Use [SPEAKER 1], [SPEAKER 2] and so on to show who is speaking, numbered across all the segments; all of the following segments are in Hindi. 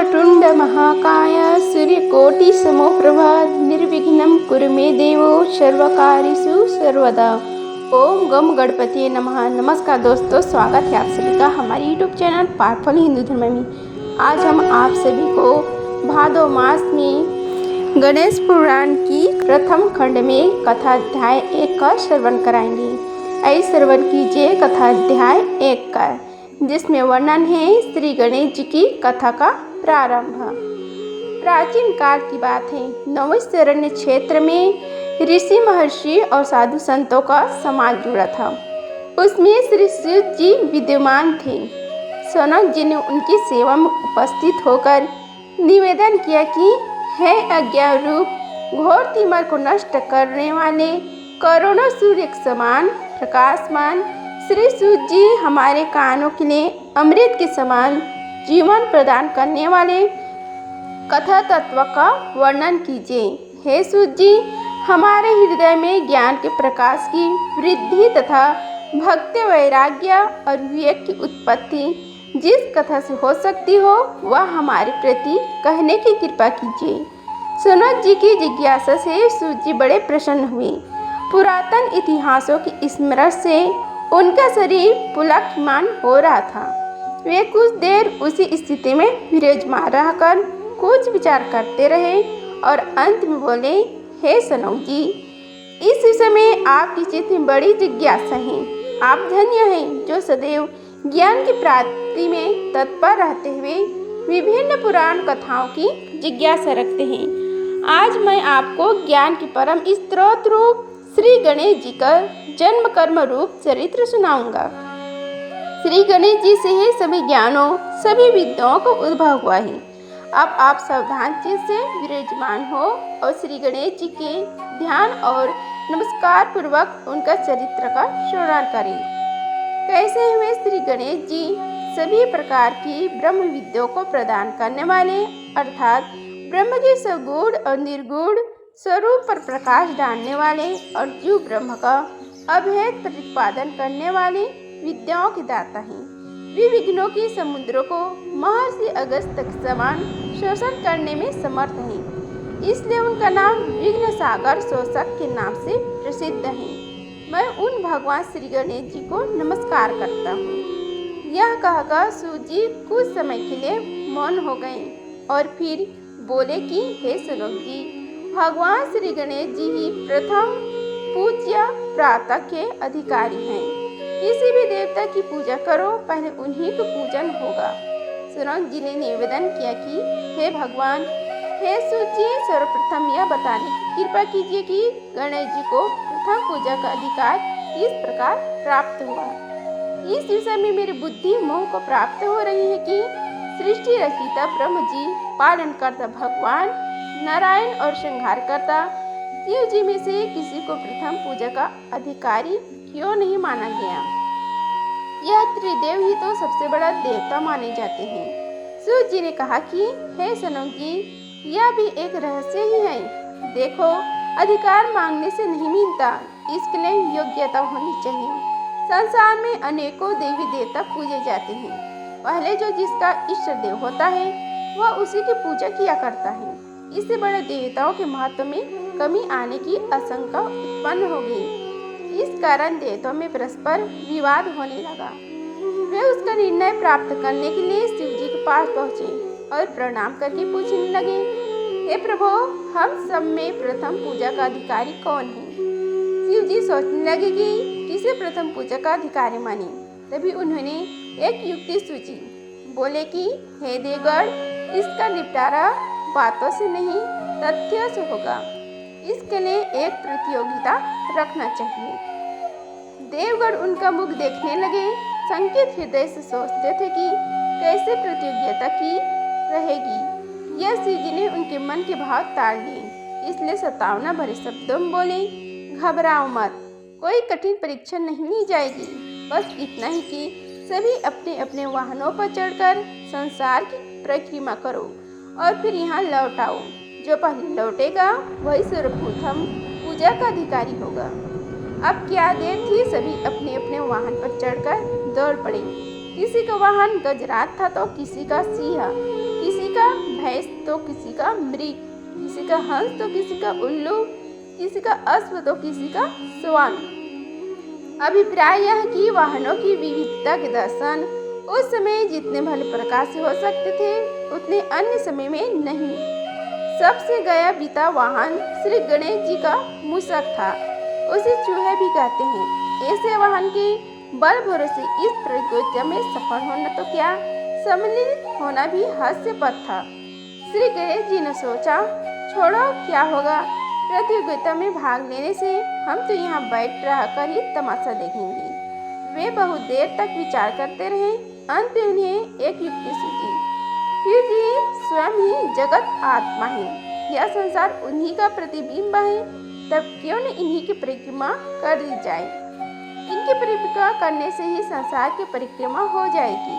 [SPEAKER 1] वक्रतुंड महाकाय सूर्यकोटि समप्रभा निर्विघ्नं कुरु मे देवो सर्वकार्येषु सर्वदा। ओम गम गणपति नमः। नमस्कार दोस्तों, स्वागत है आप सभी का हमारे YouTube चैनल पावरफुल हिंदू धर्म में। आज हम आप सभी को भादो मास में गणेश पुराण की प्रथम खंड में कथा अध्याय 1 का श्रवण कराएंगे। आइए श्रवण कीजिए कथा अध्याय 1 का, जिसमें वर्णन है श्री गणेश जी की कथा का प्रारंभ। प्राचीन काल की बात है। नैमिषारण्य क्षेत्र में ऋषि महर्षि और साधु संतों का समाज जुड़ा था। उसमें श्री शिव जी विद्यमान थे। सनक जी ने उनकी सेवा में उपस्थित होकर निवेदन किया कि हे अज्ञान रूप घोर तिमिर को नष्ट करने वाले करोड़ों सूर्य के समान प्रकाशमान श्री सूर्य जी हमारे कानों के लिए अमृत के समान जीवन प्रदान करने वाले कथा तत्व का वर्णन कीजिए। हे सूर्य जी, हमारे हृदय में ज्ञान के प्रकाश की वृद्धि तथा भक्ति वैराग्य और विवेक की उत्पत्ति जिस कथा से हो सकती हो वह हमारे प्रति कहने की कृपा कीजिए। सनक जी की जिज्ञासा से सूर्य जी बड़े प्रसन्न हुए। पुरातन इतिहासों की स्मरण से उनका शरीर पुलकमान हो रहा था। वे कुछ देर उसी स्थिति में विराजमान रहकर कुछ विचार करते रहे और अंत में बोले, हे सनक जी, इस विषय में आपकी चित्त में बड़ी जिज्ञासा है। आप धन्य हैं जो सदैव ज्ञान की प्राप्ति में तत्पर रहते हुए विभिन्न पुराण कथाओं की जिज्ञासा रखते हैं। आज मैं आपको ज्ञान की परम स्रोत रूप श्री गणेश जी का जन्म कर्म रूप चरित्र सुनाऊंगा। श्री गणेश जी से ही सभी ज्ञानों सभी विद्याओं को उद्भव हुआ है। अब आप सावधान चित्त से विराजमान हो और श्री गणेश जी के ध्यान और नमस्कार पूर्वक उनका चरित्र का श्रवण करें। कैसे हुए श्री गणेश जी सभी प्रकार की ब्रह्म विद्याओं को प्रदान करने वाले, अर्थात ब्रह्म के सगुण और निर्गुण स्वरूप पर प्रकाश डालने वाले और जीव ब्रह्म का अभेद प्रतिपादन करने वाले विद्याओं के दाता हैं। वे विघ्नों के समुद्रों को महर्षि अगस्त के समान शोषण करने में समर्थ हैं। इसलिए उनका नाम विघ्न सागर शोषक के नाम से प्रसिद्ध है। मैं उन भगवान श्री गणेश जी को नमस्कार करता हूँ। यह कहकर सूर्य जी कुछ समय के लिए मौन हो गए और फिर बोले कि हे सनक जी, भगवान श्री गणेश जी ही प्रथम पूज्य प्रातः के अधिकारी हैं। किसी भी देवता की पूजा करो, पहले उन्हीं को पूजन होगा। सनक जी ने निवेदन किया कि हे भगवान, हे सूर्य जी, सर्वप्रथम यह बताने की कृपा कीजिए कि गणेश जी को प्रथम पूजा का अधिकार किस प्रकार प्राप्त हुआ। इस विषय में मेरी बुद्धि मोह को प्राप्त हो रही है कि सृष्टि रचिता ब्रह्म जी, पालन करता भगवान नारायण और संहार करता शिव जी में से किसी को प्रथम पूजा का अधिकारी क्यों नहीं माना गया। यह त्रिदेव ही तो सबसे बड़ा देवता माने जाते हैं। सूर्य जी ने कहा कि हे सनक जी, यह भी एक रहस्य ही है। देखो, अधिकार मांगने से नहीं मिलता, इसके लिए योग्यता होनी चाहिए। संसार में अनेकों देवी देवता पूजे जाते हैं। पहले जो जिसका इष्ट देव होता है वह उसी की पूजा किया करता है। इससे बड़े देवताओं के महत्व में कमी आने की आशंका उत्पन्न हो गई। इस कारण देवताओं में परस्पर विवाद होने लगा। वे उसका निर्णय प्राप्त करने के लिए शिव जी के पास पहुँचे और प्रणाम करके पूछने लगे, हे प्रभु, हम सब में प्रथम पूजा का अधिकारी कौन है। शिव जी सोचने लगे कि किसे प्रथम पूजा का अधिकारी माने। तभी उन्होंने एक युक्ति सूझी। बोले कि हे देवगण, इसका निपटारा बातों से नहीं तथ्यों से होगा। इसके लिए एक प्रतियोगिता रखना चाहिए। देवगण उनका मुख देखने लगे। संकेत हृदय से सोचते थे कि कैसे प्रतियोगिता की रहेगी। यह शिव जी ने उनके मन के भाव ताड़ लिए, इसलिए सतावना भरे शब्दों में बोले, घबराओ मत, कोई कठिन परीक्षा नहीं ली जाएगी। बस इतना ही कि सभी अपने अपने वाहनों पर चढ़कर संसार की परिक्रमा करो और फिर यहाँ लौट आओ। जो पहले लौटेगा वही सर्वप्रथम पूजा का अधिकारी होगा। अब क्या देर थी, सभी अपने अपने वाहन पर चढ़कर दौड़ पड़े। किसी का वाहन गजराज था तो किसी का सिंह, किसी का भैंस तो किसी का मृग, किसी का हंस तो किसी का उल्लू, किसी का अश्व तो किसी का श्वान। अभिप्राय यह कि वाहनों की विविधता के दर्शन उस समय जितने भले प्रकार से हो सकते थे उतने अन्य समय में नहीं। सबसे गया बीता वाहन श्री गणेश जी का मूषक था। उसे चूहे भी कहते हैं। ऐसे वाहन के बल भरोसे इस प्रतियोगिता में सफल होना तो क्या, सम्मिलित होना भी हास्यपद था। श्री गणेश जी ने सोचा, छोड़ो क्या होगा, प्रतियोगिता में भाग लेने से हम तो यहाँ बैठ रह कर ही तमाशा देखेंगे। वे बहुत देर तक विचार करते रहे। अंत में उन्हें एक युक्ति सूझी। फिर जी स्वयं ही जगत आत्मा है, यह संसार उन्हीं का प्रतिबिंब है, तब क्यों न इन्हीं की परिक्रमा कर ली जाए। इनकी परिक्रमा करने से ही संसार की परिक्रमा हो जाएगी।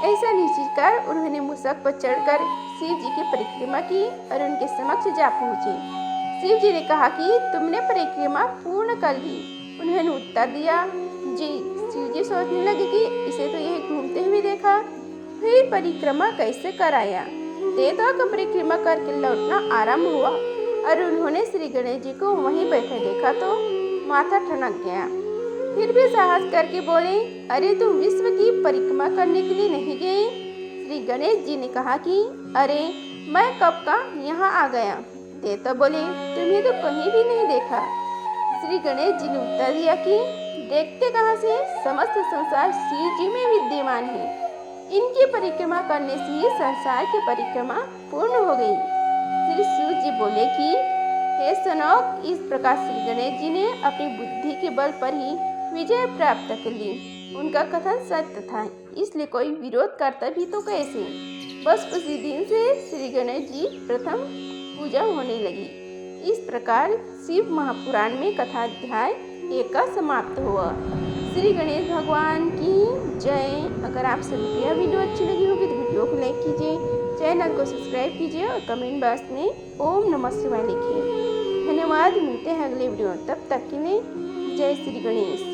[SPEAKER 1] ऐसा निश्चित कर उन्होंने मूषक पर चढ़कर शिव जी की परिक्रमा की और उनके समक्ष जा पहुँचे। शिव जी ने कहा कि तुमने परिक्रमा पूर्ण कर ली। उन्होंने उत्तर दिया, जी। शिव जी सोचने लगे कि इसे तो यही घूमते हुए देखा, फिर परिक्रमा कैसे कराया। देवता को परिक्रमा करके लौटना आरंभ हुआ और उन्होंने श्री गणेश जी को वहीं बैठे देखा तो माथा ठनक गया। फिर भी साहस करके बोले, अरे तुम विश्व की परिक्रमा करने के लिए नहीं गए। श्री गणेश जी ने कहा कि अरे मैं कब का यहाँ आ गया। देवता बोले, तुम्हें तो कहीं भी नहीं देखा। श्री गणेश जी ने उत्तर दिया कि देखते कहाँ से, समस्त संसार शिव जी में विद्यमान है। इनकी परिक्रमा करने से ही संसार की परिक्रमा पूर्ण हो गई। श्री शिव जी बोले कि हे सनौक, इस प्रकार श्री गणेश जी ने अपनी बुद्धि के बल पर ही विजय प्राप्त कर ली। उनका कथन सत्य था, इसलिए कोई विरोध करता भी तो कैसे। बस उसी दिन से श्री गणेश जी प्रथम पूजा होने लगी। इस प्रकार शिव महापुराण में कथाध्याय 1 का समाप्त हुआ। श्री गणेश भगवान की जय। अगर आप सभी को यह वीडियो अच्छी लगी होगी तो वीडियो को लाइक कीजिए, चैनल को सब्सक्राइब कीजिए और कमेंट बॉक्स में ओम नमः शिवाय लिखिए। धन्यवाद। मिलते हैं अगले वीडियो, तब तक के लिए जय श्री गणेश।